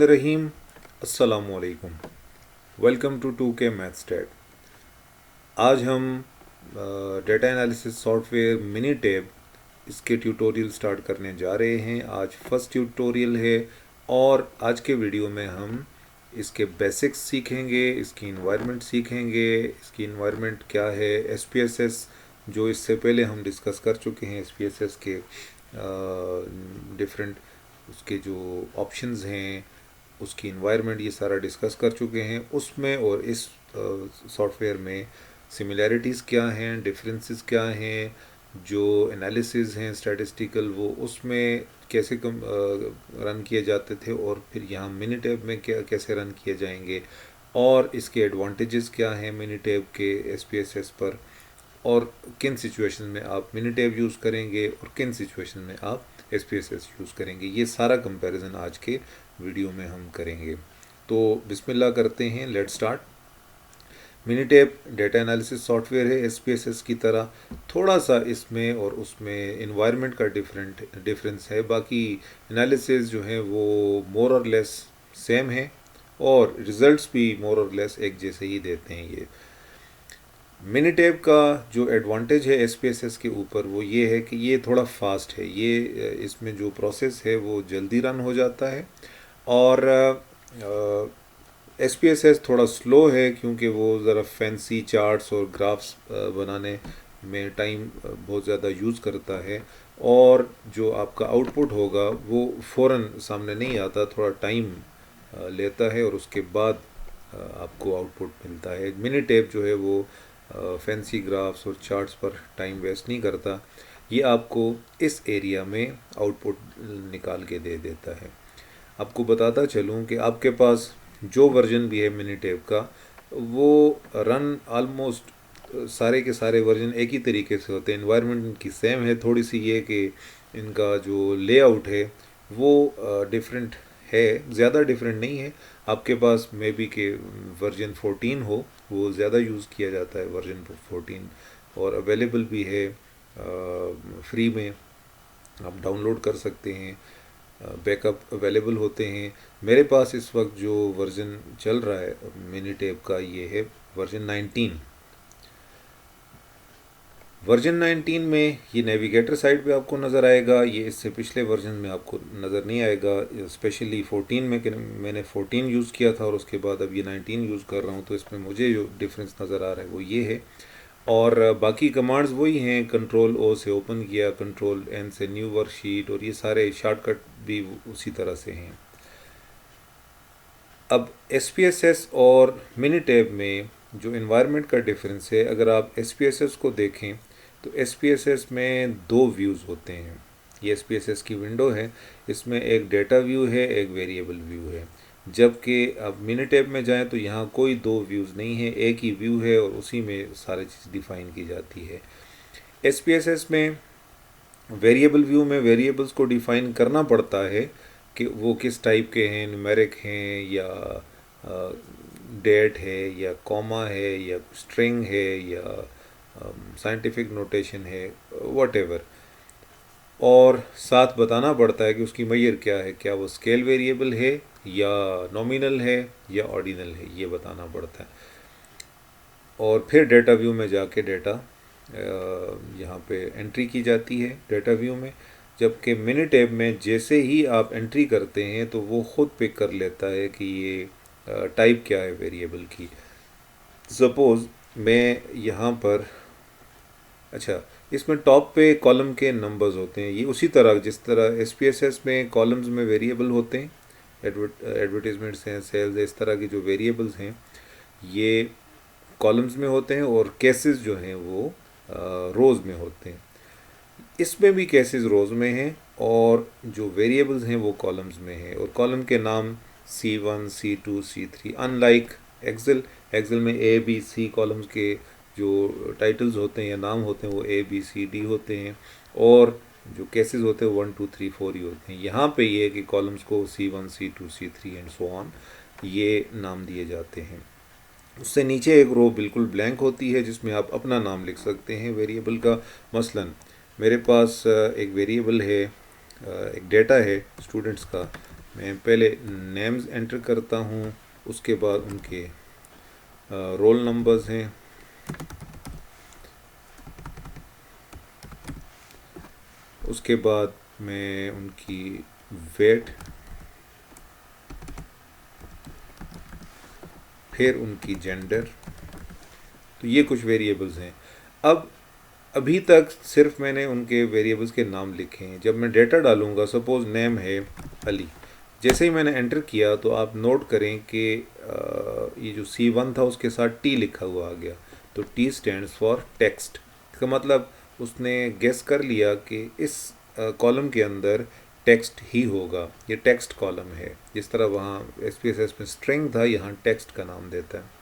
बिस्मिल्लाहिर्रहमानिर्रहीम। अस्सलामुअलैकुम। Welcome to 2K maths tag. आज हम डेटा एनालिसिस सॉफ्टवेयर मिनीटेब इसके ट्यूटोरियल स्टार्ट करने जा रहे हैं। आज फर्स्ट ट्यूटोरियल है और आज के वीडियो में हम इसके बेसिक्स सीखेंगे, इसकी इन्वायरमेंट सीखेंगे। इसकी इन्वायरमेंट क्या है, SPSS जो इससे पहले हम डिस्कस कर चुके हैं, SPSS के डिफरेंट उसके जो ऑप्शंस हैं, उसकी इन्वायरमेंट, ये सारा डिस्कस कर चुके हैं। उसमें और इस सॉफ्टवेयर में सिमिलैरिटीज़ क्या हैं, डिफरेंसेस क्या हैं, जो एनालिसिस हैं स्टैटिस्टिकल वो उसमें कैसे रन किए जाते थे और फिर यहाँ मिनीटेब में कैसे रन किए जाएंगे, और इसके एडवांटेजेस क्या हैं मिनीटेब के SPSS पर, और किन सिचुएशन में आप मिनीटेब यूज़ करेंगे और किन सिचुएशन में आप SPSS यूज़ करेंगे। ये सारा कंपैरिजन आज के वीडियो में हम करेंगे। तो बिस्मिल्लाह करते हैं, let start. Minitab data analysis software है SPSS की तरह। थोड़ा सा इसमें और उसमें इन्वायरमेंट का डिफरेंस है। बाकी एनालिसिस जो है वो मोर और लेस सेम है और रिजल्ट्स भी मोर और लेस एक जैसे ही देते हैं। ये मिनीटेब का जो एडवांटेज है SPSS के ऊपर वो ये है कि ये थोड़ा फास्ट है। ये इसमें जो प्रोसेस है वो जल्दी रन हो जाता है। और SPSS थोड़ा स्लो है क्योंकि वो ज़रा फैंसी चार्ट्स और ग्राफ्स बनाने में टाइम बहुत ज़्यादा यूज़ करता है, और जो आपका आउटपुट होगा वो फ़ौरन सामने नहीं आता, थोड़ा टाइम लेता है और उसके बाद आपको आउटपुट मिलता है। मिनीटेब जो है वो फैंसी ग्राफ्स और चार्ट्स पर टाइम वेस्ट नहीं करता, ये आपको इस एरिया में आउटपुट निकाल के दे देता है। आपको बताता चलूँ कि आपके पास जो वर्जन भी है मिनीटेब का, वो रन ऑलमोस्ट सारे के सारे वर्जन एक ही तरीके से होते हैं। इन्वायरमेंट इनकी सेम है, थोड़ी सी ये कि इनका जो लेआउट है वो डिफरेंट है, ज़्यादा डिफरेंट नहीं है। आपके पास मे बी के वर्जन 14 हो, वो ज़्यादा यूज़ किया जाता है वर्जन 14, और अवेलेबल भी है फ्री में, आप डाउनलोड कर सकते हैं, बैकअप अवेलेबल होते हैं। मेरे पास इस वक्त जो वर्ज़न चल रहा है मिनीटेब का ये है वर्जन 19। वर्जन 19 में ये नेविगेटर साइड पे आपको नज़र आएगा, ये इससे पिछले वर्जन में आपको नज़र नहीं आएगा। स्पेशली 14 में कि मैंने 14 यूज़ किया था और उसके बाद अब ये 19 यूज़ कर रहा हूँ, तो इसमें मुझे जो डिफरेंस नज़र आ रहा है वो ये है। और बाकी कमांड्स वही हैं, कंट्रोल O से ओपन किया, कंट्रोल N से न्यू वर्कशीट, और ये सारे शॉर्टकट भी उसी तरह से हैं। अब SPSS और मिनीटेब में जो इन्वायरमेंट का डिफरेंस है, अगर आप SPSS को देखें तो SPSS में दो व्यूज़ होते हैं। ये SPSS की विंडो है, इसमें एक डेटा व्यू है, एक वेरिएबल व्यू है। जबकि अब मिनीटेब में जाएं तो यहाँ कोई दो व्यूज़ नहीं है, एक ही व्यू है और उसी में सारी चीज़ डिफ़ाइन की जाती है। SPSS में वेरिएबल व्यू में वेरिएबल्स को डिफ़ाइन करना पड़ता है कि वो किस टाइप के हैं, न्यूमेरिक हैं या डेट है या कॉमा है या स्ट्रिंग है या साइंटिफिक नोटेशन है, वॉटेवर। और साथ बताना पड़ता है कि उसकी मैयर क्या है, क्या वो स्केल वेरिएबल है या नॉमिनल है या ऑर्डिनल है, ये बताना पड़ता है। और फिर डेटा व्यू में जाके डेटा यहाँ पे एंट्री की जाती है डेटा व्यू में। जबकि मिनीटेब में जैसे ही आप एंट्री करते हैं तो वो ख़ुद पिक कर लेता है कि ये टाइप क्या है वेरिएबल की। सपोज़ मैं यहाँ पर, अच्छा, इसमें टॉप पे कॉलम के नंबर्स होते हैं, ये उसी तरह जिस तरह SPSS में कॉलम्स में वेरिएबल होते हैं, एडवर्टीजमेंट्स हैं, सेल्स, इस तरह की जो वेरिएबल्स हैं ये कॉलम्स में होते हैं, और केसेस जो हैं वो रोज़ में होते हैं। इसमें भी केसेस रोज़ में हैं और जो वेरिएबल्स हैं वो कॉलम्स में हैं, और कॉलम के नाम C1, C2, C3। Unlike Excel में ABC कॉलम्स के जो टाइटल्स होते हैं या नाम होते हैं वो ABCD होते हैं, और जो केसेस होते हैं 1 2 3 4 ही होते हैं। यहाँ पे ये है कि कॉलम्स को C1, C2, C3 and so on ये नाम दिए जाते हैं। उससे नीचे एक रो बिल्कुल ब्लैंक होती है जिसमें आप अपना नाम लिख सकते हैं वेरिएबल का। मसलन मेरे पास एक वेरिएबल है, एक डेटा है स्टूडेंट्स का, मैं पहले नेम्स एंटर करता हूँ, उसके बाद उनके रोल नंबर्स हैं, उसके बाद मैं उनकी वेट, फिर उनकी जेंडर। तो ये कुछ वेरिएबल्स हैं। अब अभी तक सिर्फ मैंने उनके वेरिएबल्स के नाम लिखे हैं। जब मैं डेटा डालूंगा, सपोज नेम है अली, जैसे ही मैंने एंटर किया तो आप नोट करें कि ये जो C1 था उसके साथ T लिखा हुआ आ गया। तो T स्टैंड्स फॉर टेक्स्ट। इसका मतलब उसने गेस कर लिया कि इस कॉलम के अंदर टेक्स्ट ही होगा, ये टेक्स्ट कॉलम है। जिस तरह वहाँ SPSS में स्ट्रिंग था, यहाँ टेक्स्ट का नाम देता है।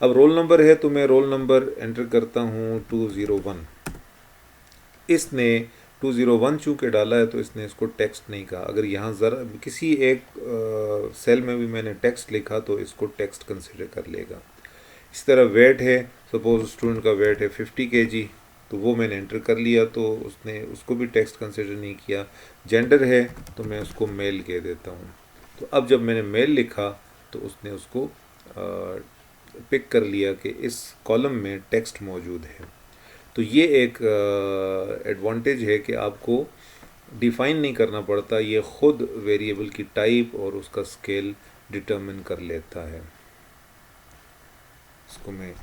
अब रोल नंबर है तो मैं रोल नंबर एंटर करता हूँ 201। इसने 201 चूँकि डाला है तो इसने इसको टेक्स्ट नहीं कहा। अगर यहाँ ज़रा किसी एक सेल में भी मैंने टेक्स्ट लिखा तो इसको टेक्स्ट कंसिडर कर लेगा। इस तरह वेट है, सपोज स्टूडेंट का वेट है 50 kg, तो वो मैंने एंटर कर लिया तो उसने उसको भी टेक्स्ट कंसिडर नहीं किया। जेंडर है तो मैं उसको मेल कह देता हूँ। तो अब जब मैंने मेल लिखा तो उसने उसको पिक कर लिया कि इस कॉलम में टेक्स्ट मौजूद है। तो ये एक एडवांटेज है कि आपको डिफ़ाइन नहीं करना पड़ता, ये ख़ुद वेरिएबल की टाइप और उसका स्केल डिटरमिन कर लेता है। इसको मैं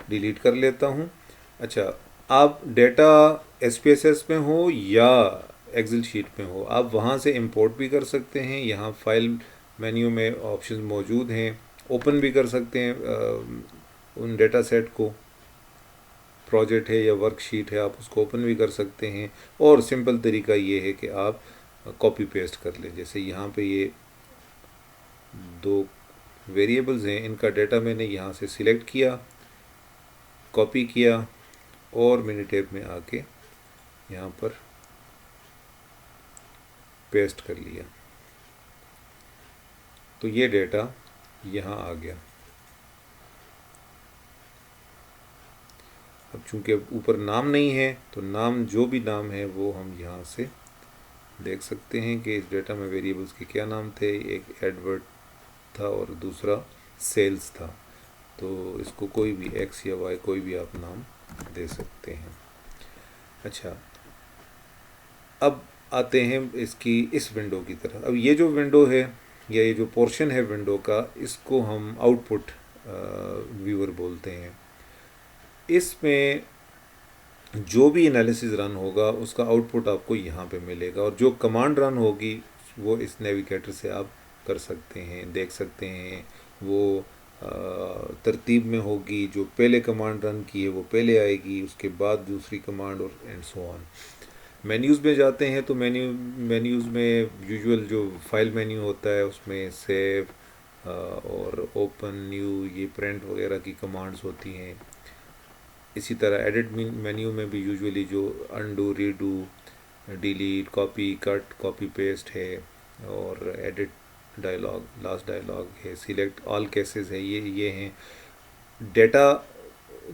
डिलीट कर लेता हूँ। अच्छा, आप डेटा SPSS में हो या एक्सेल शीट में हो, आप वहाँ से इंपोर्ट भी कर सकते हैं। यहाँ फाइल मेन्यू में ऑप्शन मौजूद हैं, ओपन भी कर सकते हैं उन डेटा सेट को। प्रोजेक्ट है या वर्कशीट है, आप उसको ओपन भी कर सकते हैं। और सिंपल तरीका ये है कि आप कॉपी पेस्ट कर लें। जैसे यहाँ पे ये दो वेरिएबल्स हैं, इनका डेटा मैंने यहाँ से सिलेक्ट किया, कॉपी किया और मिनीटेप में आके यहाँ पर पेस्ट कर लिया। तो ये डेटा यहाँ आ गया। अब चूंकि ऊपर नाम नहीं है तो नाम, जो भी नाम है वो हम यहाँ से देख सकते हैं कि इस डेटा में वेरिएबल्स के क्या नाम थे। एक एडवर्ड था और दूसरा सेल्स था। तो इसको कोई भी X या Y कोई भी आप नाम दे सकते हैं। अच्छा, अब आते हैं इसकी इस विंडो की तरफ। अब ये जो विंडो है या ये जो पोर्शन है विंडो का, इसको हम आउटपुट व्यूअर बोलते हैं। इसमें जो भी एनालिसिस रन होगा उसका आउटपुट आपको यहाँ पे मिलेगा, और जो कमांड रन होगी वो इस नेविगेटर से आप कर सकते हैं, देख सकते हैं। वो तरतीब में होगी, जो पहले कमांड रन की है वो पहले आएगी, उसके बाद दूसरी कमांड, और एंड सो ऑन। मेन्यूज़ में जाते हैं तो मेन्यूज़ में यूजुअल जो फाइल मेन्यू होता है उसमें सेव और ओपन, न्यू, ये प्रिंट वगैरह की कमांड्स होती हैं। इसी तरह एडिट मेन्यू में भी यूजुअली जो undo, redo, delete, copy, cut, copy paste है, और एडिट डायलॉग, लास्ट डायलॉग है, सिलेक्ट ऑल केसेस है, ये हैं। डेटा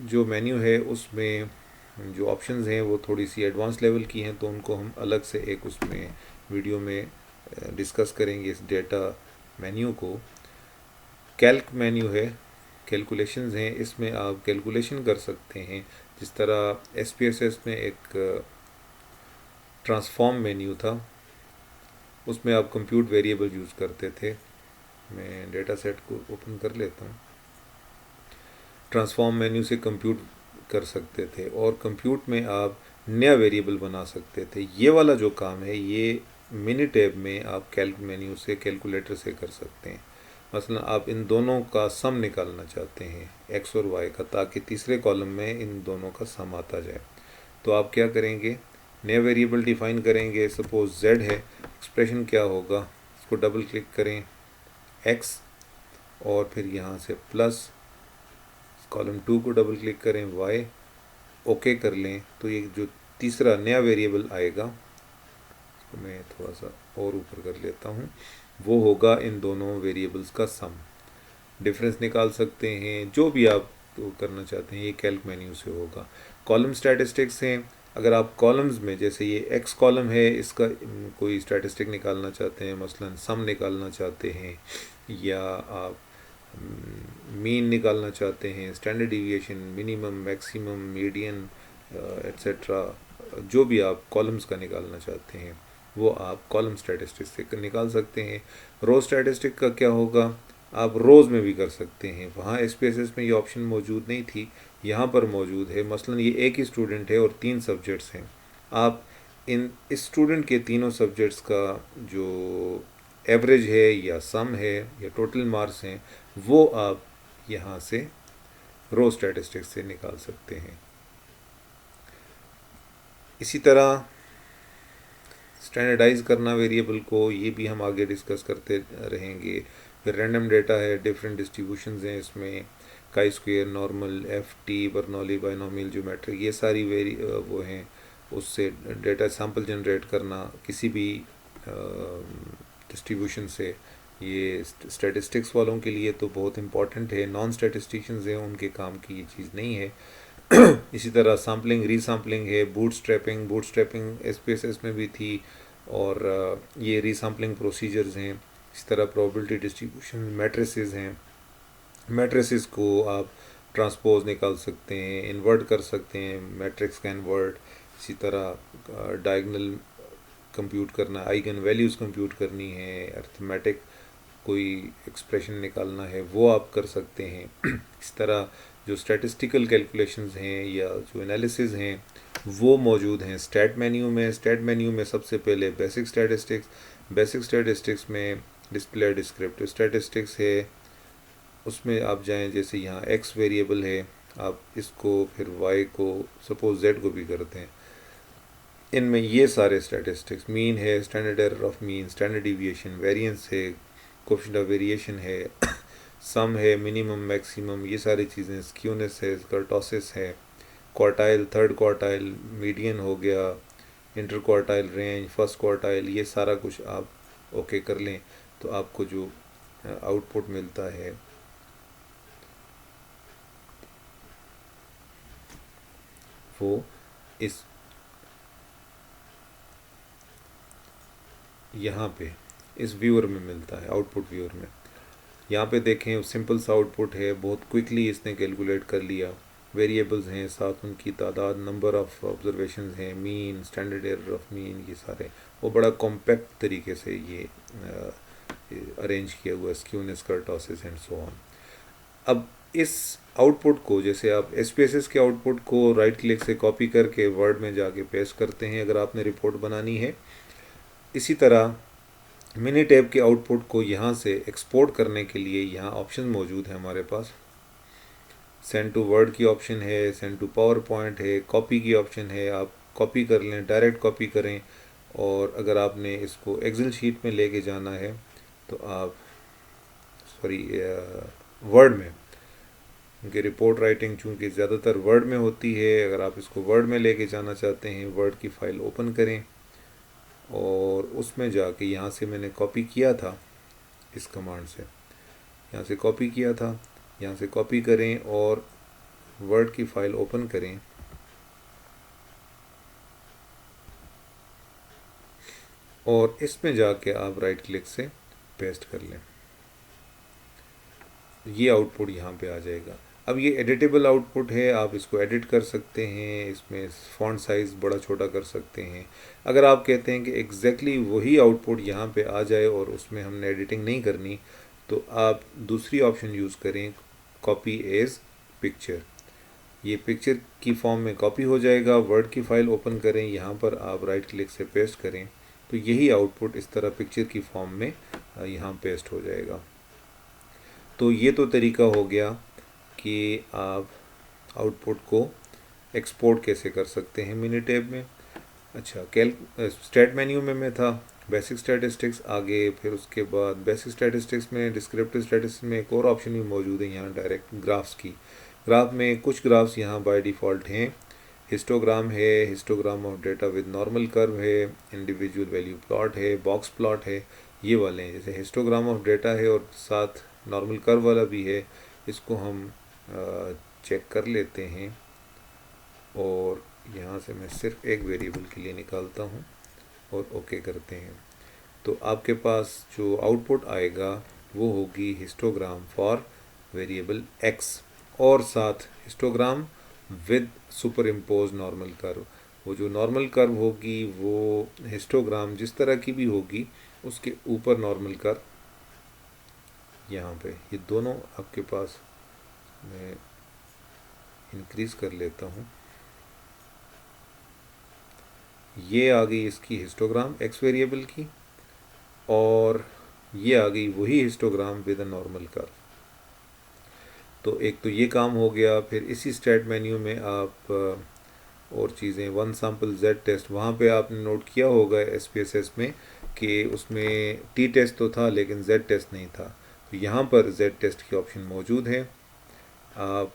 जो मेन्यू है उसमें जो ऑप्शंस हैं वो थोड़ी सी एडवांस लेवल की हैं, तो उनको हम अलग से एक उसमें वीडियो में डिस्कस करेंगे इस डेटा मेन्यू को। कैल्क मेन्यू है, कैलकुलेशंस हैं, इसमें आप कैलकुलेशन कर सकते हैं। जिस तरह SPSS में एक ट्रांसफॉर्म मेन्यू था, उसमें आप कंप्यूट वेरिएबल यूज़ करते थे। मैं डेटा सेट को ओपन कर लेता हूँ। ट्रांसफॉर्म मेन्यू से कंप्यूट कर सकते थे, और कंप्यूट में आप नया वेरिएबल बना सकते थे। ये वाला जो काम है ये मिनी टैब में आप कैल्क मेन्यू से, कैलकुलेटर से कर सकते हैं। मसलन आप इन दोनों का सम निकालना चाहते हैं, X और Y का, ताकि तीसरे कॉलम में इन दोनों का सम आता जाए। तो आप क्या करेंगे, नया वेरिएबल डिफाइन करेंगे। सपोज Z है, एक्सप्रेशन क्या होगा, इसको डबल क्लिक करें X, और फिर यहाँ से प्लस कॉलम 2 को डबल क्लिक करें Y, ओके कर लें। तो ये जो तीसरा नया वेरिएबल आएगा, इसको मैं थोड़ा सा और ऊपर कर लेता हूँ, वो होगा इन दोनों वेरिएबल्स का सम। डिफरेंस निकाल सकते हैं, जो भी आप को करना चाहते हैं ये कैल्क मेन्यू से होगा। कॉलम स्टैटिस्टिक्स हैं, अगर आप कॉलम्स में जैसे ये एक्स कॉलम है इसका कोई स्टैटिस्टिक निकालना चाहते हैं, मसलन सम निकालना चाहते हैं या आप मीन निकालना चाहते हैं, standard deviation, minimum, maximum, median etcetera, जो भी आप कॉलम्स का निकालना चाहते हैं वो आप कॉलम स्टैटिस्टिक्स से निकाल सकते हैं। रो स्टैटिस्टिक का क्या होगा, आप रोज़ में भी कर सकते हैं, वहाँ एसपीएसएस में ये ऑप्शन मौजूद नहीं थी, यहाँ पर मौजूद है। मसलन ये एक ही स्टूडेंट है और 3 सब्जेक्ट्स हैं, आप इस स्टूडेंट के तीनों सब्जेक्ट्स का जो एवरेज है या सम है या टोटल मार्क्स हैं वो आप यहाँ से रो स्टैटिस्टिक्स से निकाल सकते हैं। इसी तरह स्टैंडर्डाइज करना वेरिएबल को, ये भी हम आगे डिस्कस करते रहेंगे। फिर रैंडम डेटा है, डिफरेंट डिस्ट्रीब्यूशंस हैं इसमें, chi square, normal, F T, Bernoulli, binomial, geometric, ये सारी वो हैं। उससे डेटा सैंपल जनरेट करना किसी भी डिस्ट्रीब्यूशन से, ये स्टैटिस्टिक्स वालों के लिए तो बहुत इम्पॉर्टेंट है, नॉन स्टैटिस्टिशियंस हैं उनके काम की ये चीज़ नहीं है। इसी तरह सैम्पलिंग, रीसैम्पलिंग है, बूटस्ट्रैपिंग, बूटस्ट्रैपिंग एसपीएसएस में भी थी और ये रीसैम्पलिंग प्रोसीजर्स हैं। इसी तरह प्रोबेबिलिटी डिस्ट्रीब्यूशन, मैट्रिसेस हैं, मैट्रिसेस को आप ट्रांसपोज निकाल सकते हैं, इन्वर्ट कर सकते हैं, मैट्रिक्स का इन्वर्ट। इसी तरह डायगोनल कंप्यूट करना, आइगन वैल्यूज़ कंप्यूट करनी है, अर्थमेटिक कोई एक्सप्रेशन निकालना है वो आप कर सकते हैं। इस तरह जो स्टैटिस्टिकल कैलकुलेशंस हैं या जो एनालिसिस हैं वो मौजूद हैं स्टैट मेन्यू में। स्टैट मेन्यू में सबसे पहले बेसिक स्टैटिस्टिक्स, बेसिक स्टैटिस्टिक्स में डिस्प्ले डिस्क्रिप्टिव स्टैटिस्टिक्स है, उसमें आप जाएं, जैसे यहाँ एक्स वेरिएबल है, आप इसको फिर वाई को सपोज जेड को भी करते हैं, इनमें ये सारे स्टैटिस्टिक्स, मीन है, standard error of mean, standard deviation, variance है, कोएफिशिएंट ऑफ वेरिएशन है, सम है, मिनिमम, मैक्सिमम, ये सारी चीज़ें, स्क्यूनेस है, कर्टोसिस है, क्वार्टाइल, थर्ड क्वार्टाइल, मीडियन हो गया, inter quartile range, first quartile, ये सारा कुछ आप ओके कर लें तो आपको जो आउटपुट मिलता है वो इस यहाँ पे इस व्यूअर में मिलता है, आउटपुट व्यूअर में। यहाँ पे देखें सिंपल सा आउटपुट है, बहुत क्विकली इसने कैलकुलेट कर लिया। वेरिएबल्स हैं, साथ उनकी तादाद, नंबर ऑफ़ ऑब्जर्वेशंस हैं, mean, standard error of mean, ये सारे वो बड़ा कॉम्पैक्ट तरीके से ये अरेंज किया हुआ, skewness, kurtosis and so on. अब इस आउटपुट को, जैसे आप एसपीएसएस के आउटपुट को राइट क्लिक से कॉपी करके वर्ड में जाके पेस्ट करते हैं अगर आपने रिपोर्ट बनानी है, इसी तरह मिनी टैब के आउटपुट को यहाँ से एक्सपोर्ट करने के लिए यहाँ ऑप्शन मौजूद है हमारे पास। सेंड टू वर्ड की ऑप्शन है, सेंड टू पावर पॉइंट है, कॉपी की ऑप्शन है, आप कॉपी कर लें, डायरेक्ट कॉपी करें। और अगर आपने इसको एक्सेल शीट में लेके जाना है तो आप वर्ड में, क्योंकि रिपोर्ट राइटिंग चूँकि ज़्यादातर वर्ड में होती है, अगर आप इसको वर्ड में लेके जाना चाहते हैं, वर्ड की फ़ाइल ओपन करें और उसमें जाके यहाँ से मैंने कॉपी किया था, इस कमांड से यहाँ से कॉपी किया था, यहाँ से कॉपी करें और वर्ड की फ़ाइल ओपन करें और इसमें जाके आप राइट क्लिक से पेस्ट कर लें, ये आउटपुट यहाँ पे आ जाएगा। अब ये एडिटेबल आउटपुट है, आप इसको एडिट कर सकते हैं, इसमें फ़ॉन्ट साइज़ बड़ा छोटा कर सकते हैं। अगर आप कहते हैं कि एग्जैक्टली वही आउटपुट यहाँ पे आ जाए और उसमें हमने एडिटिंग नहीं करनी, तो आप दूसरी ऑप्शन यूज़ करें, कॉपी एज पिक्चर। ये पिक्चर की फॉर्म में कॉपी हो जाएगा, वर्ड की फ़ाइल ओपन करें, यहाँ पर आप राइट क्लिक से पेस्ट करें तो यही आउटपुट इस तरह पिक्चर की फॉर्म में यहाँ पेस्ट हो जाएगा। तो ये तो तरीका हो गया कि आप आउटपुट को एक्सपोर्ट कैसे कर सकते हैं मिनी टैब में। अच्छा, स्टैट मेन्यू में मैं था, बेसिक स्टैटिस्टिक्स आगे, फिर उसके बाद बेसिक स्टैटिस्टिक्स में डिस्क्रिप्टिव स्टैटिस्टिक्स में एक और ऑप्शन भी मौजूद है यहाँ, डायरेक्ट ग्राफ्स की। ग्राफ में कुछ ग्राफ्स यहाँ बाय डिफ़ॉल्ट हैं, हिस्टोग्राम है, histogram of data with normal curve है, इंडिविजुअल वैल्यू प्लॉट है, बॉक्स प्लॉट है, ये वाले हैं। जैसे हिस्टोग्राम ऑफ डेटा है और साथ नॉर्मल कर्व वाला भी है, इसको हम चेक कर लेते हैं और यहाँ से मैं सिर्फ एक वेरिएबल के लिए निकालता हूँ और ओके करते हैं। तो आपके पास जो आउटपुट आएगा वो होगी हिस्टोग्राम फॉर वेरिएबल x और साथ histogram with super impose normal curve. वो जो नॉर्मल कर्व होगी वो हिस्टोग्राम जिस तरह की भी होगी उसके ऊपर नॉर्मल कर्व यहाँ पे, ये दोनों आपके पास मैं इंक्रीज कर लेता हूँ। ये आ गई इसकी हिस्टोग्राम x वेरिएबल की और ये आ गई वही histogram with a normal curve. तो एक तो ये काम हो गया। फिर इसी स्टैट मेन्यू में आप और चीज़ें वन सैम्पल जेड टेस्ट, वहाँ पे आपने नोट किया होगा SPSS में कि उसमें टी टेस्ट तो था लेकिन जेड टेस्ट नहीं था। तो यहाँ पर जेड टेस्ट की ऑप्शन मौजूद है। आप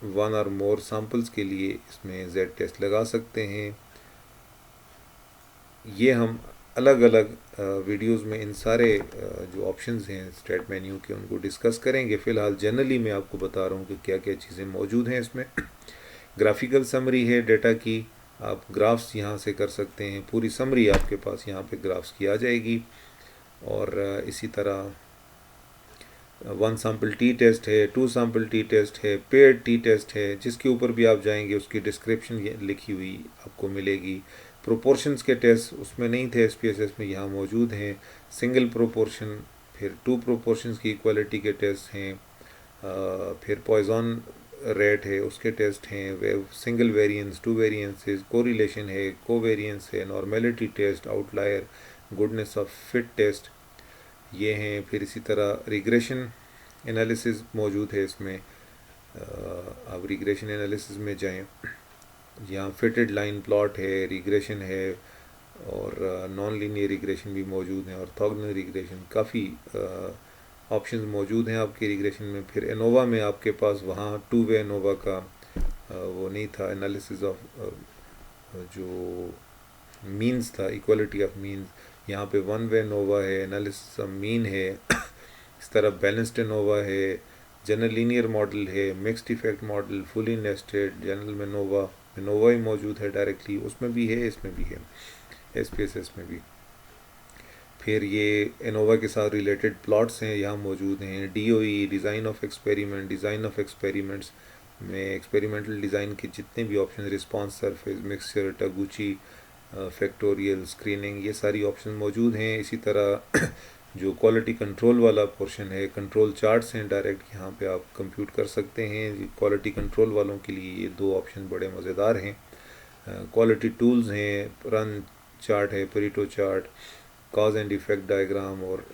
वन और मोर सैम्पल्स के लिए इसमें जेड टेस्ट लगा सकते हैं। ये हम अलग अलग वीडियोस में इन सारे जो ऑप्शंस हैं स्टैट मेन्यू के उनको डिस्कस करेंगे। फ़िलहाल जनरली मैं आपको बता रहा हूँ कि क्या क्या चीज़ें मौजूद हैं इसमें। ग्राफिकल समरी है डेटा की, आप ग्राफ्स यहाँ से कर सकते हैं। पूरी समरी आपके पास यहाँ पे ग्राफ्स की आ जाएगी। और इसी तरह वन सैम्पल टी टेस्ट है, टू सैम्पल टी टेस्ट है, पेड टी टेस्ट है, जिसके ऊपर भी आप जाएंगे उसकी डिस्क्रिप्शन लिखी हुई आपको मिलेगी। प्रोपोर्शंस के टेस्ट उसमें नहीं थे SPSS में, यहाँ मौजूद हैं। सिंगल प्रोपोर्शन, फिर टू प्रोपोर्शंस की इक्वालिटी के टेस्ट हैं, फिर पॉइजन रेट है उसके टेस्ट हैं, वे single variance, two variances, correlation है, कोवेरिएंस है, normality test, outlier, goodness of fit test ये हैं। फिर इसी तरह रिग्रेशन एनालिसिस मौजूद है इसमें। आप रिग्रेशन एनालिसिस में जाएं, यहाँ फिटेड लाइन प्लॉट है, रिग्रेशन है और नॉन लीनियर रिग्रेशन भी मौजूद है, ऑर्थोगोनल रिग्रेशन, काफ़ी ऑप्शंस मौजूद हैं आपके रिग्रेशन में। फिर एनोवा में आपके पास वहाँ टू वे एनोवा का वो नहीं था, एनालिसिस ऑफ जो मीन्स था, इक्वालिटी ऑफ मीन्स। यहाँ पे वन वे एनोवा है, एनालिसिस ऑफ मीन है। इस तरह बैलेंस्ड एनोवा है, जनरल लीनियर मॉडल है, mixed effect model, fully nested, general MANOVA ही मौजूद है डायरेक्टली, उसमें भी है, इसमें भी है, SPSS में भी। फिर ये एनोवा के साथ रिलेटेड प्लॉट्स हैं यहाँ मौजूद हैं। DOE design of experiment, design of experiments में एक्सपेरिमेंटल डिज़ाइन के जितने भी option, response surface, mixture, Taguchi, factorial, screening, ये सारी ऑप्शन मौजूद हैं। इसी तरह जो क्वालिटी कंट्रोल वाला पोर्शन है, कंट्रोल चार्ट्स हैं डायरेक्ट यहाँ पे आप कंप्यूट कर सकते हैं। क्वालिटी कंट्रोल वालों के लिए ये दो ऑप्शन बड़े मज़ेदार हैं। क्वालिटी टूल्स हैं, रन चार्ट है, परीटो chart, cause and effect diagram और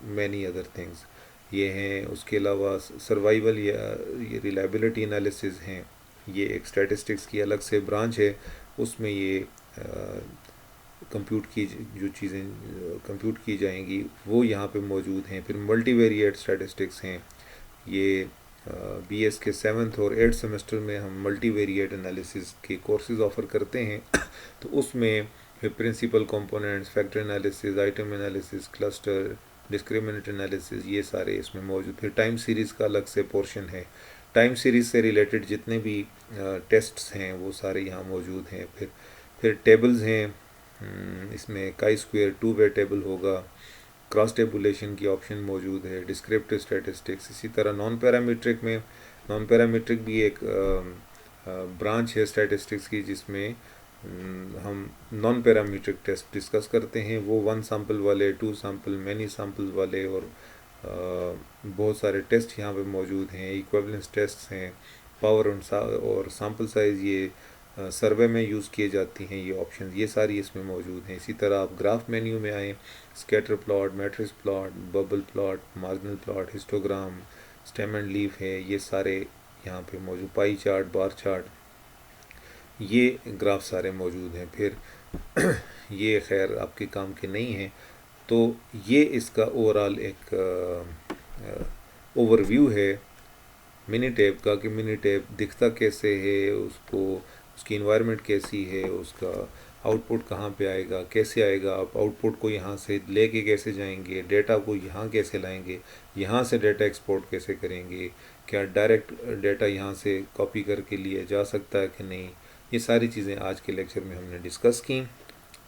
मैनी अदर थिंग्स ये हैं। उसके अलावा सर्वाइवल या ये रिलायबिलिटी एनालिसिस हैं। ये एक स्टैटिस्टिक्स की अलग से ब्रांच है, उसमें ये कंप्यूट की जो चीज़ें कंप्यूट की जाएंगी वो यहाँ पे मौजूद हैं। फिर मल्टीवेरिएट स्टैटिस्टिक्स हैं। ये BS के 7th और 8th सेमेस्टर में हम मल्टीवेरिएट एनालिसिस के कोर्सेज ऑफ़र करते हैं। तो उसमें फिर principal components, factor analysis, item analysis, cluster, discriminant analysis, ये सारे इसमें मौजूद। फिर टाइम सीरीज़ का अलग से पोर्शन है। टाइम सीरीज़ से रिलेटेड जितने भी टेस्ट्स हैं वो सारे यहाँ मौजूद हैं। फिर टेबल्स हैं, इसमें chi square two way table होगा, क्रॉस टेबुलेशन की ऑप्शन मौजूद है, डिस्क्रिप्टिव स्टैटिस्टिक्स। इसी तरह नॉन पैरामीट्रिक में, नॉन पैरामीट्रिक भी एक ब्रांच है स्टैटिस्टिक्स की जिसमें हम नॉन पैरामीट्रिक टेस्ट डिस्कस करते हैं। वो वन सैम्पल वाले, टू सैम्पल, मैनी सैम्पल्स वाले और बहुत सारे टेस्ट यहाँ पे मौजूद हैं। इक्विवेलेंस टेस्ट हैं, पावर और सैम्पल साइज़ ये सर्वे में यूज़ किए जाती हैं ये ऑप्शन, ये सारी इसमें मौजूद हैं। इसी तरह आप ग्राफ मेन्यू में आएँ, scatter plot, matrix plot, bubble plot, marginal plot, histogram, stem and leaf है, ये सारे यहाँ पे मौजूद, पाई चार्ट, बार चार्ट, ये ग्राफ सारे मौजूद हैं। फिर ये खैर आपके काम के नहीं हैं। तो ये इसका ओवरऑल एक ओवरव्यू है मिनीटेप का कि मिनीटेप दिखता कैसे है, उसको उसकी इन्वायरमेंट कैसी है, उसका आउटपुट कहाँ पे आएगा, कैसे आएगा, आप आउटपुट को यहाँ से लेके कैसे जाएंगे, डेटा को यहाँ कैसे लाएंगे, यहाँ से डेटा एक्सपोर्ट कैसे करेंगे, क्या डायरेक्ट डेटा यहाँ से कॉपी करके लिया जा सकता है कि नहीं, ये सारी चीज़ें आज के लेक्चर में हमने डिस्कस की।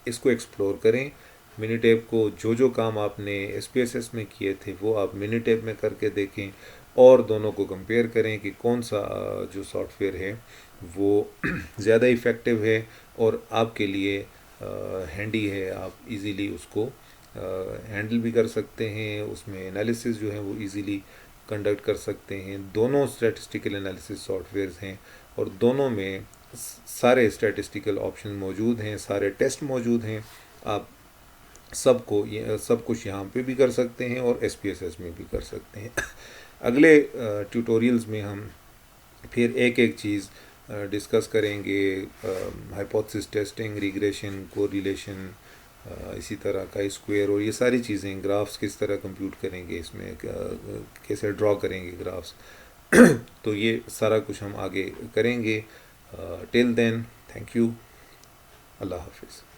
इसको एक्सप्लोर करें। मिनीटेप को जो जो काम आपने SPSS में किए थे वो आप मिनीटेप में करके देखें और दोनों को कंपेयर करें कि कौन सा जो सॉफ्टवेयर है वो ज़्यादा इफ़ेक्टिव है और आपके लिए हैंडी है, आप इजीली उसको हैंडल भी कर सकते हैं, उसमें एनालिसिस जो है वो इजीली कंडक्ट कर सकते हैं। दोनों स्टैटिस्टिकल एनालिसिस सॉफ्टवेयर्स हैं और दोनों में सारे स्टैटिस्टिकल ऑप्शन मौजूद हैं, सारे टेस्ट मौजूद हैं। आप सबको ये सब कुछ यहाँ पे भी कर सकते हैं और SPSS में भी कर सकते हैं। अगले ट्यूटोरियल्स में हम फिर एक एक चीज़ डिस्कस करेंगे, हाइपोथेसिस टेस्टिंग, रिग्रेशन, कोरिलेशन, इसी तरह का स्क्वायर और ये सारी चीज़ें, ग्राफ्स किस तरह कंप्यूट करेंगे, इसमें कैसे ड्रॉ करेंगे ग्राफ्स। तो ये सारा कुछ हम आगे करेंगे। टिल देन, थैंक यू, अल्लाह हाफिज़।